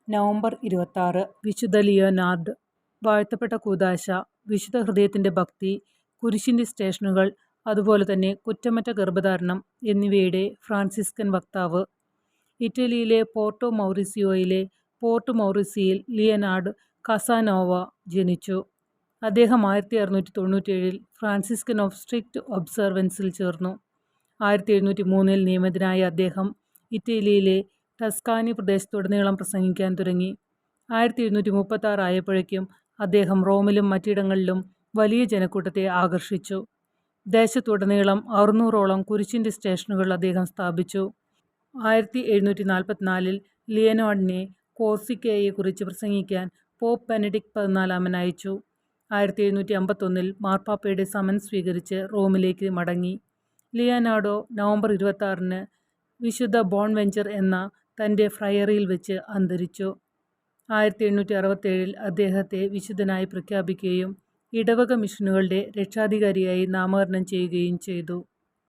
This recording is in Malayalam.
നവംബർ 26 വിശുദ്ധ ലിയോനാർഡ്. വാഴ്ത്തപ്പെട്ട കൂദാശ, വിശുദ്ധ ഹൃദയത്തിൻ്റെ ഭക്തി, കുരിശിൻ്റെ സ്റ്റേഷനുകൾ, അതുപോലെ തന്നെ കുറ്റമറ്റ ഗർഭധാരണം എന്നിവയുടെ ഫ്രാൻസിസ്കൻ വക്താവ്. ഇറ്റലിയിലെ പോർട്ടോ മൗറിസിയോയിലെ പോർട്ട് മൗറിസിയിൽ ലിയനാർഡ് കസാനോവ ജനിച്ചു. അദ്ദേഹം 1697 ഫ്രാൻസിസ്കൻ ഓഫ് സ്ട്രിക്റ്റ് ഒബ്സർവൻസിൽ ചേർന്നു. 1703 നിയമിതനായ അദ്ദേഹം ഇറ്റലിയിലെ ടസ്കാനി പ്രദേശത്തുടനീളം പ്രസംഗിക്കാൻ തുടങ്ങി. 1736 ആയപ്പോഴേക്കും അദ്ദേഹം റോമിലും മറ്റിടങ്ങളിലും വലിയ ജനക്കൂട്ടത്തെ ആകർഷിച്ചു. ദേശത്തുടനീളം 600ഓളം കുരിശിൻ്റെ സ്റ്റേഷനുകൾ അദ്ദേഹം സ്ഥാപിച്ചു. 1744 ലിയനാർഡിനെ കോർസിക്കയെക്കുറിച്ച് പ്രസംഗിക്കാൻ പോപ്പ് ബെനഡിക്ട് 14 അയച്ചു. 1751 മാർപ്പാപ്പയുടെ സമൻസ് സ്വീകരിച്ച് റോമിലേക്ക് മടങ്ങി. ലിയനാർഡോ നവംബർ 26 വിശുദ്ധ ബോൺവെഞ്ചർ എന്ന തൻ്റെ ഫ്രയറിയിൽ വെച്ച് അന്തരിച്ചു. 1867 അദ്ദേഹത്തെ വിശുദ്ധനായി പ്രഖ്യാപിക്കുകയും ഇടവക മിഷനുകളുടെ രക്ഷാധികാരിയായി നാമകരണം ചെയ്യുകയും ചെയ്തു.